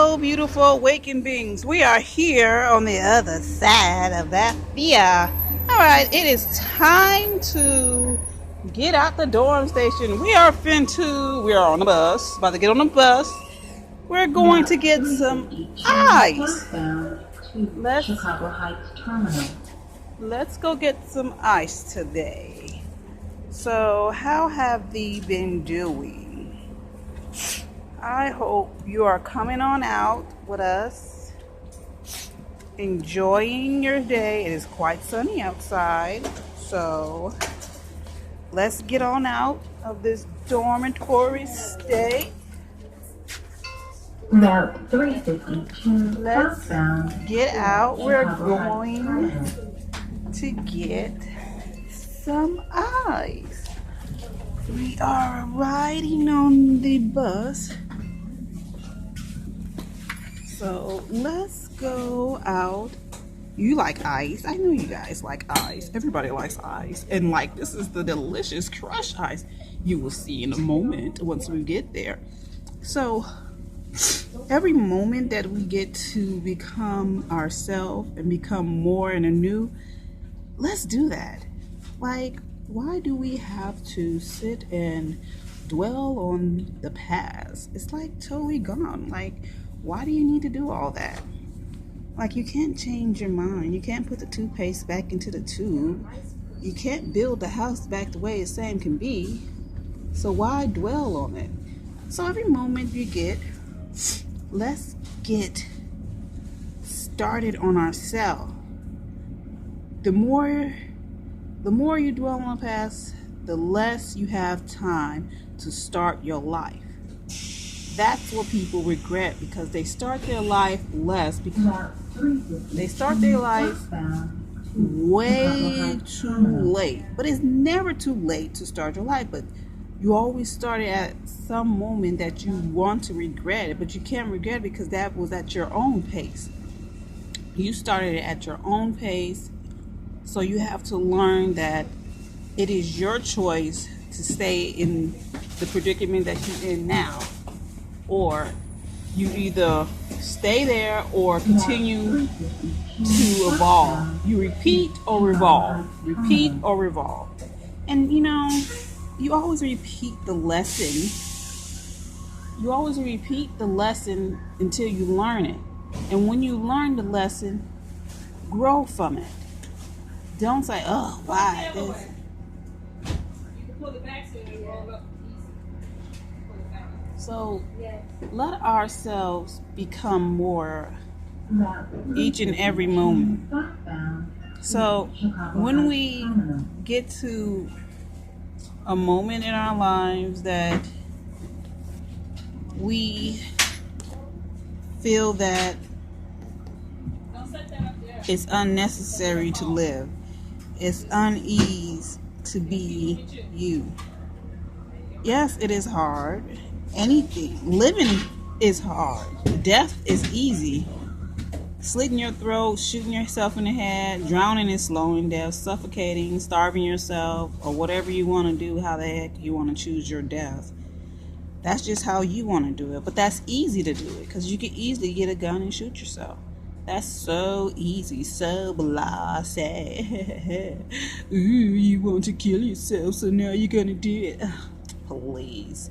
Hello, beautiful awakened beings. We are here on the other side of that fear. All right, it is time to get out the dorm station. We are on the bus, about to get on the bus. We're going to get some ice. Let's go get some ice today. So, how have thee been doing? I hope you are coming on out with us, enjoying your day. It is quite sunny outside, so let's get on out of this dormitory stay. Route 352. Let's get out. We're going to get some ice. We are riding on the bus. So let's go out. You like ice? I know you guys like ice. Everybody likes ice. And like, this is the delicious crushed ice. You will see in a moment once we get there. So every moment that we get to become ourselves and become more and anew, let's do that. Like, why do we have to sit and dwell on the past? It's like totally gone. Like, why do you need to do all that? Like, you can't change your mind. You can't put the toothpaste back into the tube. You can't build the house back the way the same can be. So why dwell on it? So every moment you get, let's get started on ourselves. The more you dwell on the past, the less you have time to start your life. That's what people regret, because they start their life less, because they start their life way too late. But it's never too late to start your life, but you always started at some moment that you want to regret it, but you can't regret it because that was at your own pace. You started it at your own pace, so you have to learn that it is your choice to stay in the predicament that you're in now. Or you either stay there or continue to evolve. You repeat or revolve. Repeat or revolve. And you know, you always repeat the lesson. You always repeat the lesson until you learn it. And when you learn the lesson, grow from it. Don't say, oh, why this? So let ourselves become more each and every moment. So when we get to a moment in our lives that we feel that it's unnecessary to live, it's unease to be you. Yes, it is hard. Living is hard. Death is easy. Slitting your throat, shooting yourself in the head, drowning is slowing death, suffocating, starving yourself, or whatever you want to do, how the heck you want to choose your death. That's just how you want to do it. But that's easy to do it, because you can easily get a gun and shoot yourself. That's so easy, so blasé. Ooh, you want to kill yourself, so now you're gonna do it. Ugh, please.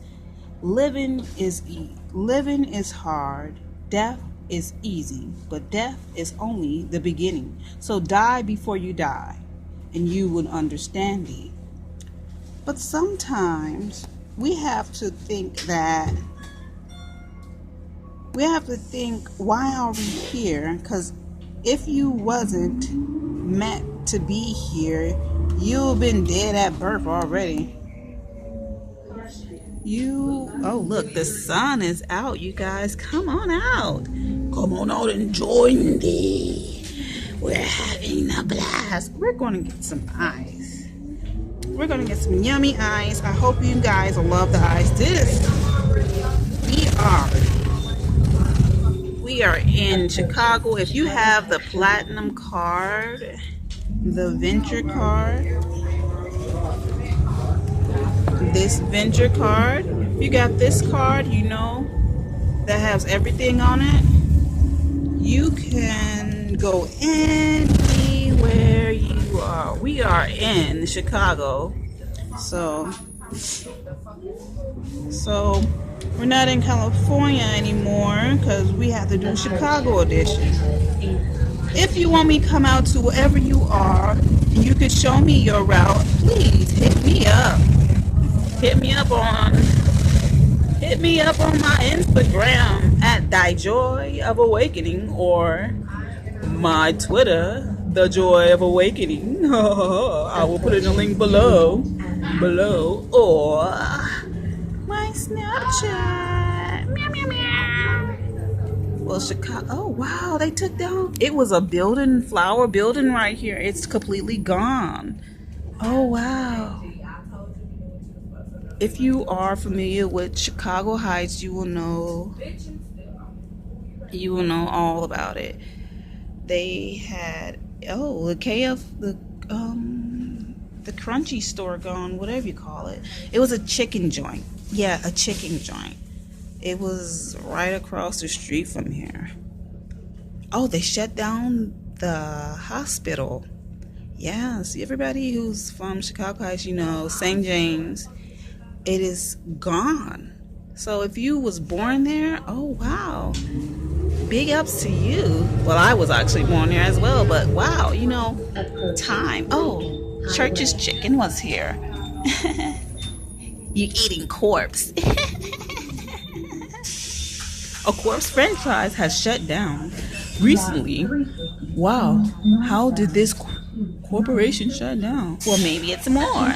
Living is hard. Death is easy, but death is only the beginning. So die before you die, and you will understand it. But sometimes we have to think, why are we here? Because if you wasn't meant to be here, you've been dead at birth already. Oh look, the sun is out, you guys. Come on out. Come on out and join me. We're having a blast. We're going to get some ice. We're going to get some yummy ice. I hope you guys will love the ice. We are in Chicago. If you have the platinum card, the venture card, this venture card, if you got this card, you know that has everything on it. You can go anywhere you are. We are in Chicago, so we're not in California anymore because we have to do Chicago edition. If you want me to come out to wherever you are and you could show me your route, please hit me up. Hit me up on my Instagram at Die Joy of Awakening, or my Twitter, The Joy of Awakening. I will put in a link below, or my Snapchat. Meow, meow, meow. Well, Chicago. Oh wow, they took down. It was a building, flower building right here. It's completely gone. Oh wow. If you are familiar with Chicago Heights, you will know all about it. They had the crunchy store gone, whatever you call it. It was a chicken joint. Yeah, a chicken joint. It was right across the street from here. Oh, they shut down the hospital. Yeah, see, everybody who's from Chicago Heights, you know, St. James, it is gone. So if you was born there, oh wow, big ups to you. Well, I was actually born there as well, but wow, you know, time. Oh, Church's Chicken was here. You eating corpse. A corpse franchise has shut down recently. Wow, how did this corporation shut down? Well, maybe it's more.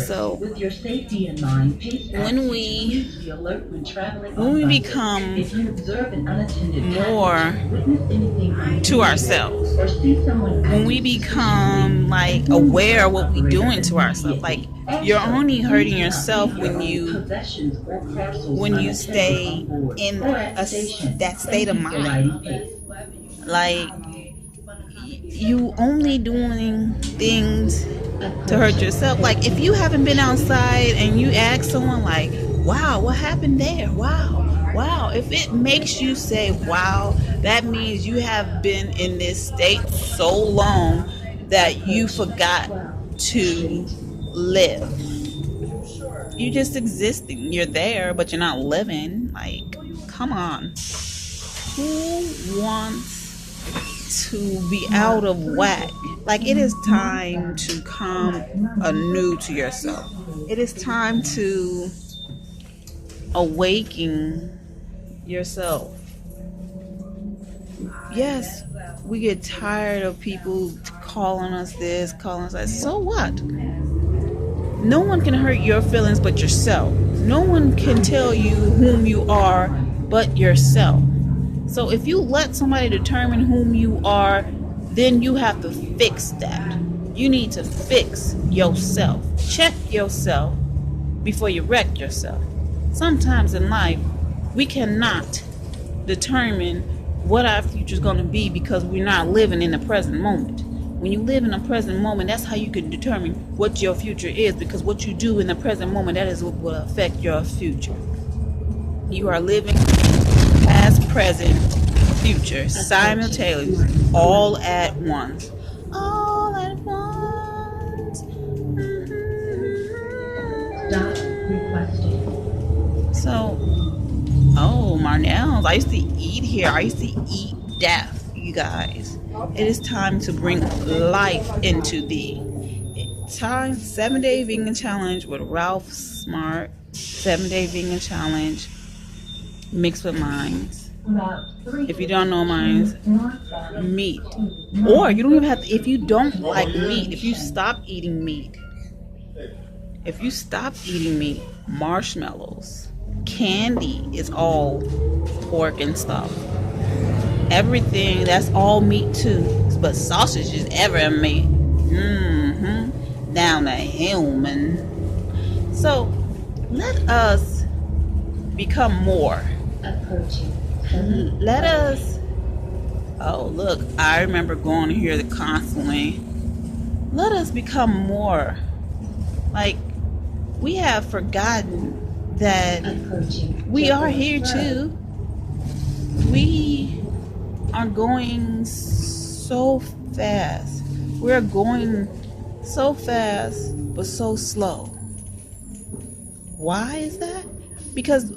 So when we become more to ourselves, when we become like aware of what we're doing to ourselves, like you're only hurting yourself when you stay in that state of mind. Like you only doing things to hurt yourself. Like if you haven't been outside and you ask someone like, wow, what happened there? Wow. If it makes you say, wow, that means you have been in this state so long that you forgot to live. You're just existing. You're there, but you're not living. Like, come on. Who wants to be out of whack? Like, it is time to come anew to yourself. It is time to awaken yourself. Yes, we get tired of people calling us this, calling us that. So what? No one can hurt your feelings but yourself. No one can tell you whom you are but yourself. So if you let somebody determine whom you are, then you have to fix that. You need to fix yourself. Check yourself before you wreck yourself. Sometimes in life, we cannot determine what our future is going to be because we're not living in the present moment. When you live in the present moment, that's how you can determine what your future is, because what you do in the present moment, that is what will affect your future. You are living past, present, future, simultaneously, all at once. All at once. Stop requesting. So, oh, Marnell's. I used to eat here. I used to eat death, you guys. It is time to bring life into thee. Time 7-day vegan challenge with Ralph Smart. 7-day vegan challenge mixed with mines. If you don't know mines, meat. Or you don't even have to, if you don't like meat, if you stop eating meat, marshmallows, candy is all pork and stuff. Everything, that's all meat too. But sausage is ever meat. Down to human. So let us become more. Let us. Oh look, I remember going here constantly. Let us become more. Like, we have forgotten that Approaching. we are Shepherd's here Road. too. We are going so fast. We're going so fast, but so slow. Why is that? Because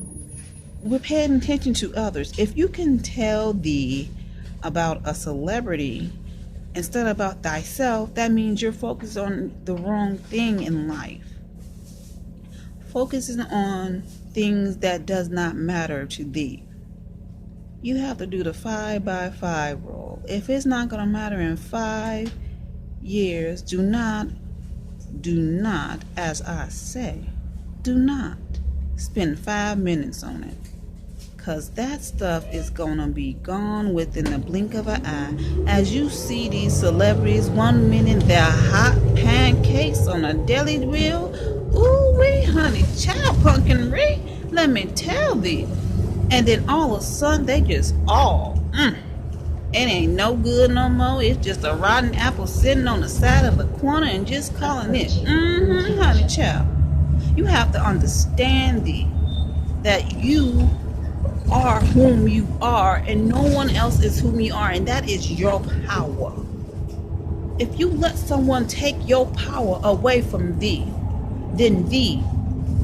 we're paying attention to others. If you can tell thee about a celebrity instead of about thyself, that means you're focused on the wrong thing in life. Focusing on things that does not matter to thee. You have to do the 5x5 rule. If it's not going to matter in 5 years, do not, as I say, do not spend 5 minutes on it. Because that stuff is going to be gone within the blink of an eye. As you see these celebrities, 1 minute they're hot pancakes on a deli grill. Ooh wee, honey, child pumpkin Ray, let me tell thee. And then all of a sudden they just it ain't no good no more. It's just a rotten apple sitting on the side of the corner and just calling it. Honey, child. You have to understand thee that you are whom you are and no one else is whom you are, and that is your power. If you let someone take your power away from thee, then thee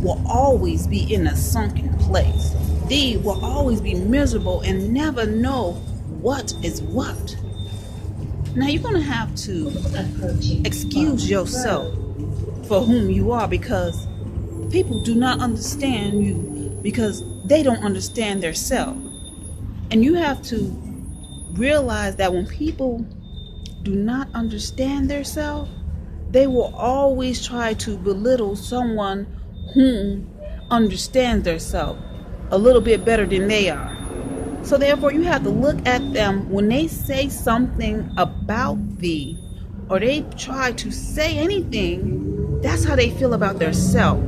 will always be in a sunken place. Thee will always be miserable and never know what is what. Now you're going to have to excuse yourself for whom you are, because people do not understand you because they don't understand their self. And you have to realize that when people do not understand their self, they will always try to belittle someone whom understands their self a little bit better than they are. So therefore you have to look at them when they say something about thee, or they try to say anything, that's how they feel about their self.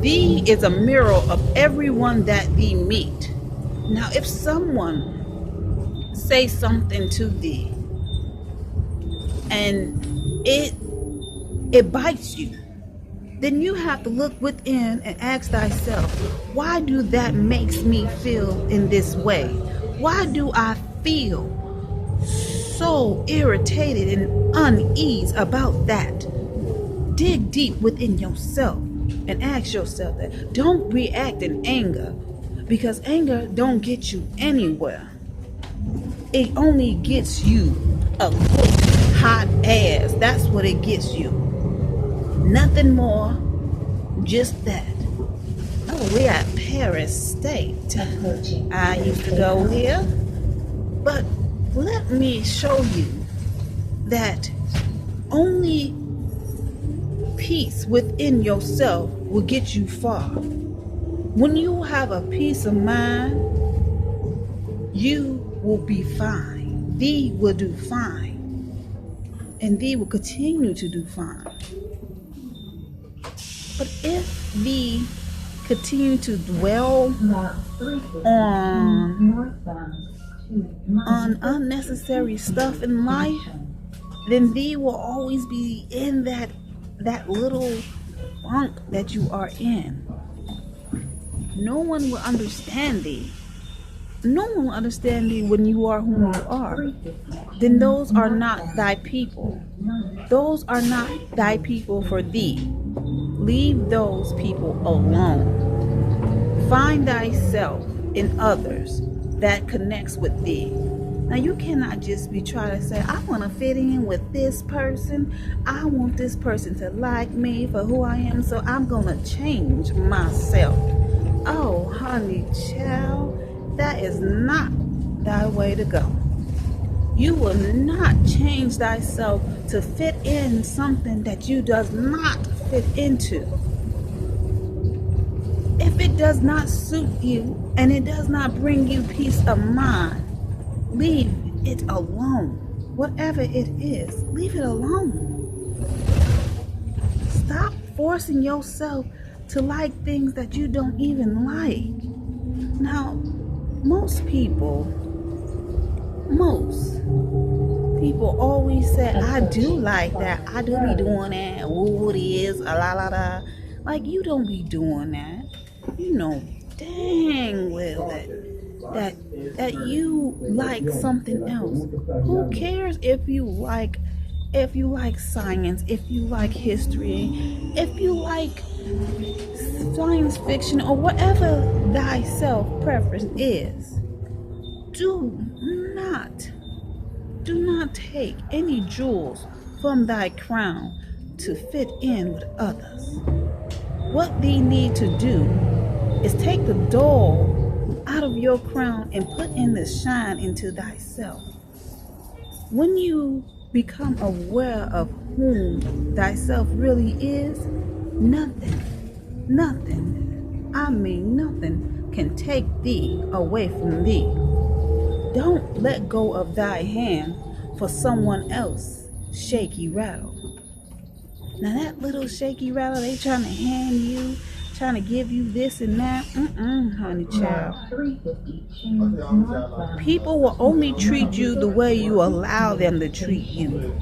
Thee is a mirror of everyone that thee meet. Now if someone say something to thee and it bites you, then you have to look within and ask thyself, why do that makes me feel in this way? Why do I feel so irritated and unease about that? Dig deep within yourself and ask yourself that. Don't react in anger, because anger don't get you anywhere. It only gets you a good hot ass. That's what it gets you. Nothing more, just that. Oh, we're at Paris State. I used to go here. But let me show you that only peace within yourself will get you far. When you have a peace of mind, you will be fine. Thee will do fine. And thee will continue to do fine. But if thee continue to dwell on unnecessary stuff in life, then thee will always be in that little funk that you are in. No one will understand thee. No one will understand thee when you are whom you are. Then those are not thy people. Those are not thy people for thee. Leave those people alone. Find thyself in others that connects with thee. Now you cannot just be trying to say, I want to fit in with this person. I want this person to like me for who I am, so I'm going to change myself. Oh, honey child, that is not thy way to go. You will not change thyself to fit in something that you does not fit into. If it does not suit you and it does not bring you peace of mind, leave it alone. Whatever it is, leave it alone. Stop forcing yourself to like things that you don't even like. Now, most people always say, I do like that. I do be doing that. Ooh, it is. La la la. Like, you don't be doing that. You know dang well that you like something else. Who cares if you like science, if you like history, if you like science fiction, or whatever thy self preference is? Not do not take any jewels from thy crown to fit in with others. What thee need to do is take the dull out of your crown and put in the shine into thyself. When you become aware of whom thyself really is, nothing, I mean nothing, can take thee away from thee. Don't let go of thy hand for someone else shaky rattle. Now that little shaky rattle they trying to hand you, trying to give you this and that, honey child. People will only treat you the way you allow them to treat you.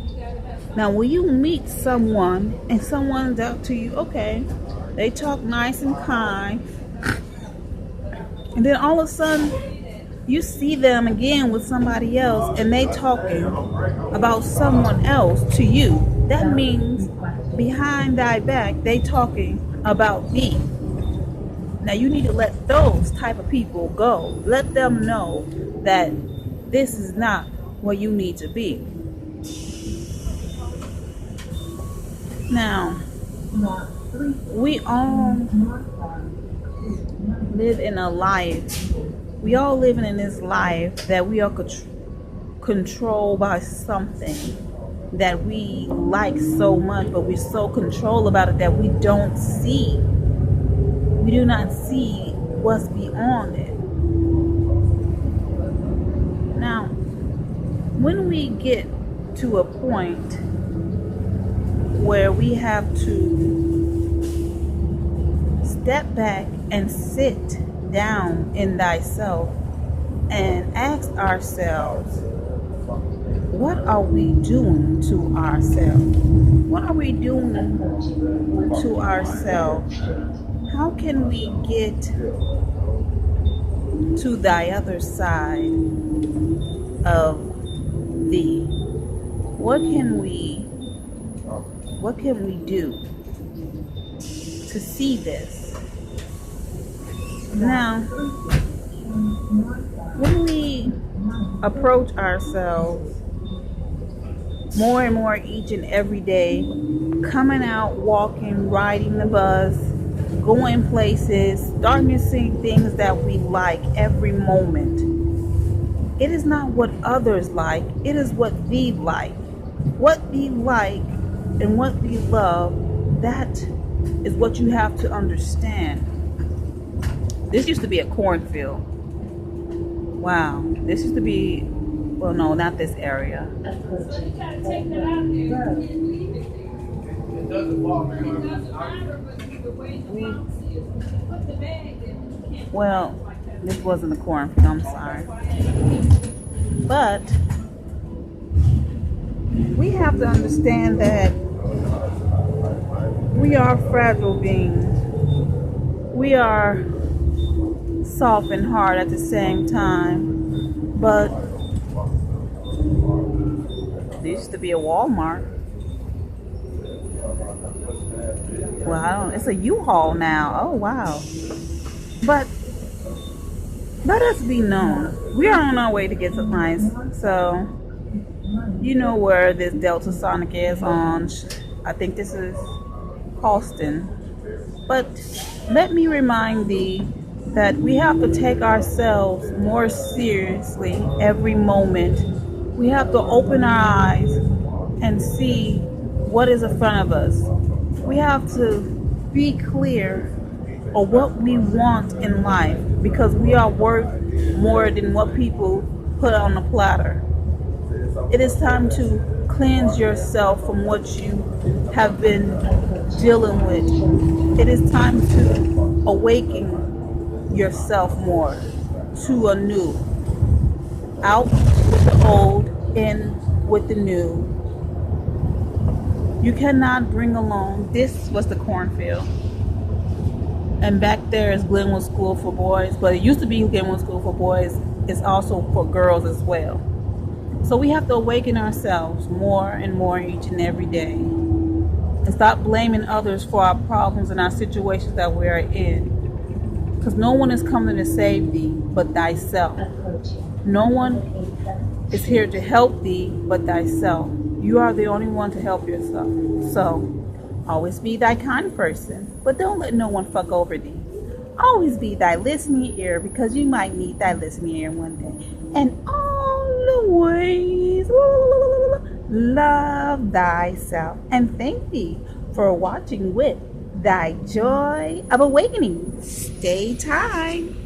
Now when you meet someone and someone's out to you, okay, they talk nice and kind, and then all of a sudden you see them again with somebody else and they talking about someone else to you. That means behind thy back they talking about thee. Now you need to let those type of people go. Let them know that this is not where you need to be. Now, we all live in a life. We all living in this life that we are controlled by something that we like so much, but we're so controlled about it that we don't see. We do not see what's beyond it. Now, when we get to a point where we have to step back and sit down in thyself and ask ourselves, what are we doing to ourselves? What are we doing to ourselves? How can we get to thy other side of thee? What can we do to see this? Now, when we approach ourselves more and more each and every day, coming out, walking, riding the bus, going places, starting to see things that we like every moment. It is not what others like, it is what thee like. What thee like and what thee love, that is what you have to understand. This used to be a cornfield. Wow. This used to be, well, no, not this area. Well, this wasn't a cornfield, I'm sorry. But we have to understand that we are fragile beings. We are soft and hard at the same time. But there used to be a Walmart. Well, it's a U-Haul now. Oh, wow. But let us be known. We are on our way to get supplies. So, you know where this Delta Sonic is on. I think this is Halston. But let me remind thee that we have to take ourselves more seriously every moment. We have to open our eyes and see what is in front of us. We have to be clear of what we want in life, because we are worth more than what people put on the platter. It is time to cleanse yourself from what you have been dealing with. It is time to awaken yourself more to a new. Out with the old, in with the new. You cannot bring along. This was the cornfield. And back there is Glenwood School for Boys, but it used to be Glenwood School for Boys. It's also for girls as well. So we have to awaken ourselves more and more each and every day. And stop blaming others for our problems and our situations that we are in. Because no one is coming to save thee but thyself. No one is here to help thee but thyself. You are the only one to help yourself. So, always be thy kind person, but don't let no one fuck over thee. Always be thy listening ear, because you might need thy listening ear one day. And always love thyself. And thank thee for watching with thy joy of awakening. Stay time.